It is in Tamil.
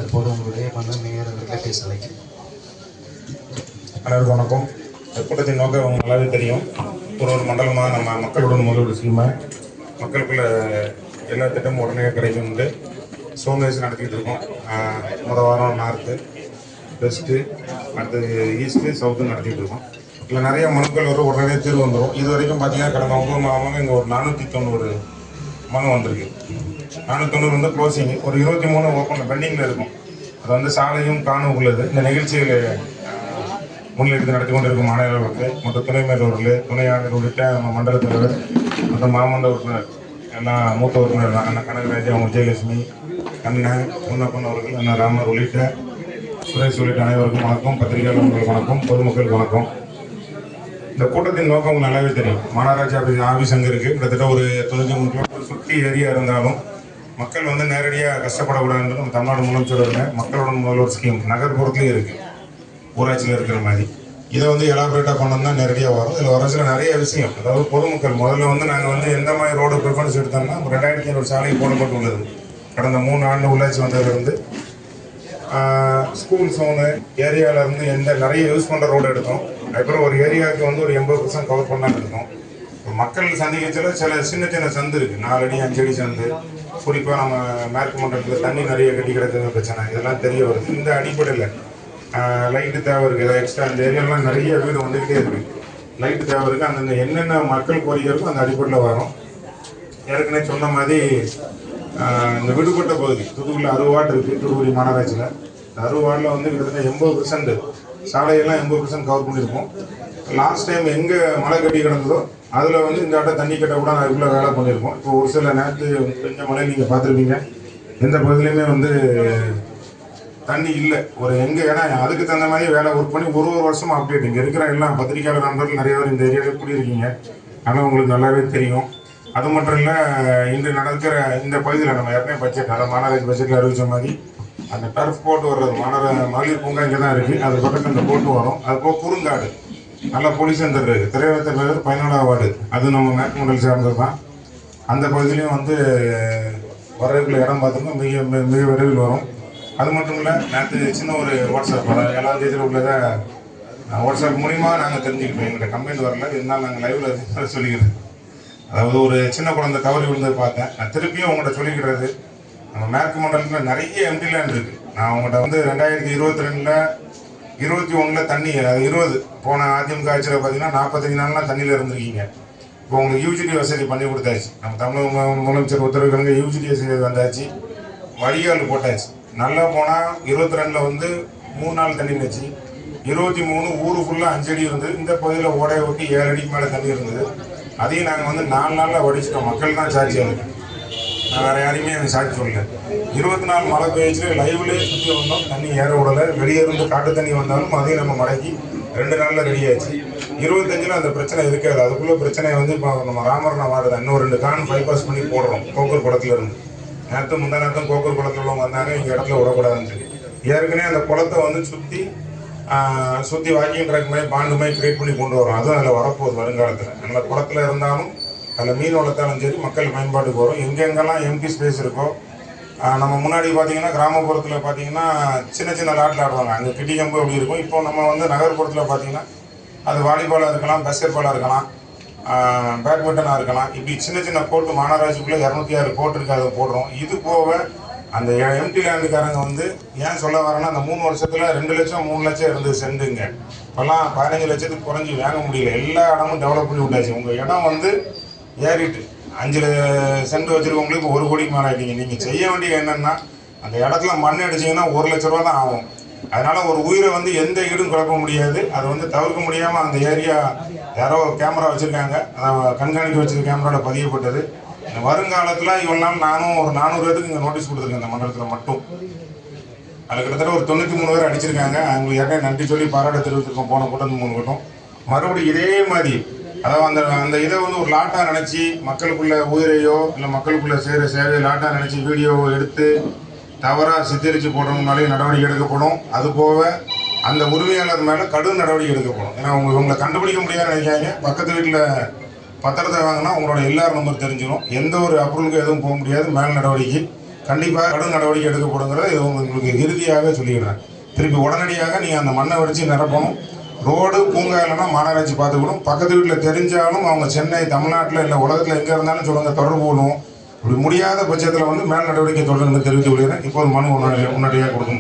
தற்போது உங்களுடைய மேயர் அவர்களை பேச அழைக்கிறேன். அனைவருக்கும் வணக்கம். இந்த கூட்டத்தின் நோக்கம் அவங்க நல்லாவே தெரியும். ஒரு மண்டலமாக நம்ம மக்களுடன் முதலீடு செய்யுமா மக்களுக்குள்ள எல்லா திட்டமும் உடனே கிடைக்கும்ட்டு சோமேஸ் நடத்திக்கிட்டு இருக்கோம். முதல் வாரம் நார்த்து, வெஸ்ட்டு, அடுத்தது ஈஸ்ட்டு, சவுத்து நடத்திக்கிட்டு இருக்கோம். இல்லை நிறைய மனுக்கள் வரும், உடனே தீர்வு வந்துடும். இது வரைக்கும் பார்த்தீங்கன்னா கடந்த 9 மாதமாக இங்கே ஒரு 490 மனு வந்திருக்கு. 490 வந்து க்ளோசிங், ஒரு 23 ஓப்பன் பெண்டிங்கில் இருக்கும். அது வந்து சாலையும் காணும் உள்ளது. இந்த நிகழ்ச்சியில் முன்னிலைத்து நடத்தி கொண்டிருக்கும் மாநிலங்களுக்கு மற்றும் துணை மேலவர்கள், துணை ஆணையர் உள்ளிட்ட நம்ம மண்டல தலைவர் மற்றும் மாமன்ற உறுப்பினர் எல்லாம் மூத்த உறுப்பினர் தான். அண்ணா கனகராஜ், அவங்க விஜயலட்சுமி, அண்ணன் பொன்னப்பன் அவர்கள், அண்ணன் ராமர் உள்ளிட்ட சுரேஷ் உள்ளிட்ட அனைவருக்கும் வணக்கம். பத்திரிகையாளர்களுக்கு வணக்கம், பொதுமக்களுக்கு வணக்கம். இந்த கூட்டத்தின் நோக்கம் நல்லாவே தெரியும். மாநகராட்சி ஆஃபீஸ் அங்கே இருக்குது. கிட்டத்தட்ட ஒரு 93 கிலோமீட்டர் சுற்றி ஏரியா இருந்தாலும் மக்கள் வந்து நேரடியாக கஷ்டப்படக்கூடாதுன்னு நம்ம தமிழ்நாடு முதலமைச்சர் மக்களுடன் முதல்வர் ஸ்கீம் நகர்ப்புறத்துலேயும் இருக்குது, ஊராட்சியில் இருக்கிற மாதிரி. இதை வந்து எலாபரேட்டாக பண்ணோம்னா நேரடியாக வரும். இதில் வர சில நிறைய விஷயம், அதாவது பொதுமக்கள் முதல்ல வந்து நாங்கள் வந்து எந்த மாதிரி ரோடு ப்ரிஃபரன்ஸ் எடுத்தோம்னா 2500 சாலை போடப்பட்டுள்ளது. கடந்த 3 ஆண்டு உள்ளாட்சி வந்ததுலேருந்து ஸ்கூல் சோனு ஏரியாவிலேருந்து எந்த நிறைய யூஸ் பண்ணுற ரோடு எடுத்தோம். அதுக்கப்புறம் ஒரு ஏரியாவுக்கு வந்து ஒரு 80% கவர் பண்ணான்னு இருக்கோம். மக்கள் சந்திக்கச்சில் சில சின்ன சின்ன சந்து இருக்குது, 4 அடி 5 அடி சந்து. குறிப்பாக நம்ம மேற்கு மண்டலத்தில் தண்ணி நிறைய கட்டி கிடக்குற பிரச்சனை இதெல்லாம் தெரிய வருது. இந்த அடிப்படையில் லைட்டு தேவை இருக்குது. எக்ஸ்ட்ரா இந்த ஏரியாலாம் நிறைய வீடு வந்துக்கிட்டே இருக்குது. லைட்டு தேவை இருக்குது. அந்தந்த என்னென்ன மக்கள் கோரிக்கை இருக்கோ அந்த அடிப்படையில் வரும். ஏற்கனவே சொன்ன மாதிரி இந்த விடுபட்ட பகுதி தூத்துக்குடியில் 60 வார்டு இருக்குது. தூத்துக்குடி மாநகராட்சியில் 60 வார்டில் வந்து கிட்டத்தட்ட 80% சாலையெல்லாம் 80% கவர் பண்ணியிருக்கோம். லாஸ்ட் டைம் எங்கே மழை கட்டி கிடந்ததோ அதில் வந்து இந்த ஆட்டை தண்ணி கட்ட கூட அதுக்குள்ளே வேலை பண்ணியிருக்கோம். இப்போ ஒரு சில நேரத்து பெஞ்ச மழை நீங்கள் பார்த்துருப்பீங்க, எந்த பகுதியிலையுமே வந்து தண்ணி இல்லை. ஒரு எங்கே ஏன்னா அதுக்கு தகுந்த மாதிரி வேலை ஒர்க் பண்ணி ஒரு வருஷமாக அப்டேட். இங்கே இருக்கிற எல்லாம் பத்திரிகையாளர் நண்பர்கள் நிறைய பேர் இந்த ஏரியாவில் கூடியிருக்கீங்க, ஆனால் உங்களுக்கு நல்லாவே தெரியும். அது மட்டும் இல்லை, இன்று நடக்கிற இந்த பகுதியில் நம்ம ஏற்கனவே பட்ஜெட், அதாவது மாநகராட்சி பட்ஜெட்டில் அறிவித்த மாதிரி அந்த டர்ஃப் போட்டு வர்றது மகளிர் பூங்கா இங்கே தான் இருக்குது. அது பக்கத்தில் அந்த போட்டு வரும். அது போக குறுங்காடு நல்ல போலீஸ் சென்டர் இருக்குது. திரையரங்கத்தில் 14வது வார்டு, அது நம்ம மேற்கு மண்டல் சேர்ந்தது தான். அந்த பகுதியிலையும் வந்து வரவுக்குள்ள இடம் பார்த்துருக்கோம். மிக விரைவில் வரும். அது மட்டும் இல்லை, நேற்று சின்ன ஒரு வாட்ஸ்அப், அதாவது 7ஆம் தேதியில் உள்ளதை வாட்ஸ்அப் மூலிமா நாங்கள் தெரிஞ்சுக்கிட்டோம். எங்கள்கிட்ட கம்ப்ளைண்ட் வரல, இருந்தாலும் நாங்கள் லைவில் சொல்லிக்கிறோம். அதாவது ஒரு சின்ன குழந்தை தவறி விழுந்தது பார்த்தேன். நான் திருப்பியும் உங்கள்கிட்ட சொல்லிக்கிறது, நம்ம மேற்கு மண்டலத்தில் நிறைய எம்டி லேண்ட் இருக்குது. நான் உங்கள்கிட்ட வந்து 2022 21 தண்ணி, அது 20 போன அதிமுக ஆட்சியில் பார்த்தீங்கன்னா 45 நாள்லாம் தண்ணியில் இருந்திருக்கீங்க. இப்போ உங்களுக்கு யூஜிடி வசதி பண்ணி கொடுத்தாச்சு. நம்ம தமிழக முதலமைச்சர் உத்தரவுக்கு யூஜிடி வசதி வந்தாச்சு, வடிகால் போட்டாச்சு. நல்லா போனால் 22 வந்து 3 நாள் தண்ணி வச்சு, 23 ஊரு ஃபுல்லாக 5 அடி இருந்தது. இந்த பகுதியில் ஓடையை ஒட்டி 7 அடிக்கு மேலே தண்ணி இருந்தது. அதையும் நாங்கள் வந்து 4 நாளில் வடிச்சிட்டோம். மக்கள் தான் சாட்சி. அதுக்கு நான் வேறு யாரையுமே எனக்கு சாட்சி சொல்லலை. 24 மழை பெய்ச்சு லைவ்லேயே சுற்றி வந்தோம். தண்ணி ஏற விடலை. வெளியே இருந்து காட்டு தண்ணி வந்தாலும் அதையும் நம்ம மடக்கி 2 நாளில் ரெடி ஆச்சு. 25ல் அந்த பிரச்சனை இருக்காது. அதுக்குள்ளே பிரச்சனை வந்து இப்போ நம்ம ராமர் வார்டு தான். இன்னும் 2 கான் பைபாஸ் பண்ணி போடுறோம் கோக்கூர் குளத்துல இருந்து. நேரத்து முந்தா நேரத்தும் கோக்கூர் குளத்தில் உள்ளவங்க வந்தாங்க, எங்கள் இடத்துல விடக்கூடாதுன்னு சொல்லி ஏற்கனவே அந்த குளத்தை வந்து சுற்றி வாக்கிங் ட்ராக் மாதிரி பாண்டு மாதிரி கிரியேட் பண்ணி கொண்டு வரோம். அதுவும் அதில் வரப்போகுது வருங்காலத்தில். நல்ல குளத்தில் இருந்தாலும் அதில் மீன் வளர்த்தாலும் சரி மக்கள் பயன்பாட்டுக்கு வரும். எங்கெங்கெல்லாம் எம்டி ஸ்பேஸ் இருக்கோ, நம்ம முன்னாடி பார்த்தீங்கன்னா கிராமப்புறத்தில் பார்த்தீங்கன்னா சின்ன சின்ன லாட்டில் ஆடுவாங்க, அங்கே கிட்டி கம்பு அப்படி இருக்கும். இப்போ நம்ம வந்து நகர்ப்புறத்தில் பார்த்தீங்கன்னா அது வாலிபாலாக இருக்கலாம், பேஸ்கெட்பாலாக இருக்கலாம், பேட்மிண்டனாக இருக்கலாம். இப்படி சின்ன சின்ன கோர்ட்டு மாநகராட்சிக்குள்ளே 206 கோர்ட் இருக்குது, அதை போடுறோம். இது போக அந்த எம்டி லேண்டுக்காரங்க வந்து ஏன் சொல்ல வரேன்னா, அந்த 3 வருஷத்தில் 2 லட்சம் 3 லட்சம் இருந்து சென்டுங்க. இப்போல்லாம் 15 லட்சத்துக்கு குறைஞ்சி வாங்க முடியல. எல்லா இடமும் டெவலப் பண்ணி விட்டாச்சு. உங்கள் இடம் வந்து ஏறிட்டு 5 சென்ட் வச்சுருக்கவங்களுக்கு இப்போ 1 கோடிக்கு மேலே ஆகிட்டீங்க. நீங்கள் செய்ய வேண்டிய என்னென்னா, அந்த இடத்துல மண் அடிச்சிங்கன்னா 1 லட்ச ரூபா தான் ஆகும். அதனால் ஒரு உயிரை வந்து எந்த ஈடும் குழப்ப முடியாது. அது வந்து தவிர்க்க முடியாமல் அந்த ஏரியா யாரோ கேமரா வச்சுருக்காங்க, அதை கண்காணிக்க வச்சுருக்க கேமராவில் பதியப்பட்டது. வருங்காலத்தில் இவ்வளோ நாள் நானும் ஒரு 400 பேருக்கு இங்கே நோட்டீஸ் கொடுத்துருக்கேன். இந்த மண்டலத்தில் மட்டும் அதில் கிட்டத்தட்ட ஒரு 93 பேர் அடிச்சிருக்காங்க. அவங்களுக்கு யாருமே நன்றி சொல்லி பாராட்ட தெரிவித்திருக்கோம். போன கூட்டம் 3 கூட்டம் மறுபடியும் இதே மாதிரி, அதாவது அந்த இதை வந்து ஒரு லாட்டாக நினச்சி மக்களுக்குள்ள உயிரையோ இல்லை மக்களுக்குள்ள செய்கிற சேவையை லாட்டாக நினச்சி வீடியோவை எடுத்து தவறாக சித்தரித்து போடுறவங்களாலே நடவடிக்கை எடுக்கப்படும். அதுபோக அந்த உரிமையாளர் மேலே கடும் நடவடிக்கை எடுக்கப்படும். ஏன்னா உங்களை கண்டுபிடிக்க முடியாதுன்னு நினைக்காங்க. பக்கத்து வீட்டில் பத்திரத்தை வாங்கினா உங்களோட எல்லார் நம்பர் தெரிஞ்சிடும். எந்த ஒரு அப்ரூவலுக்கும் எதுவும் போக முடியாது. மேல் நடவடிக்கை கண்டிப்பாக கடும் நடவடிக்கை எடுக்கப்படுங்கிறத இது உங்களுக்கு இறுதியாக சொல்லிடுறேன். திருப்பி உடனடியாக நீங்கள் அந்த மண்ணை வடித்து நிரப்பணும். ரோடு பூங்கா இல்லைன்னா மாநகராட்சி பார்த்துக்கணும். பக்கத்து வீட்டில் தெரிஞ்சாலும் அவங்க சென்னை, தமிழ்நாட்டில் இல்லை உலகத்தில் எங்கே இருந்தாலும் சொல்லுங்க, தொடர்பு கொள்ளும். இப்படி முடியாத பட்சத்தில் மேல் நடவடிக்கை தொடர்ந்து தெரிவித்து விடுகிறேன். இப்போது மனு உடனடியாக கொடுக்கும்.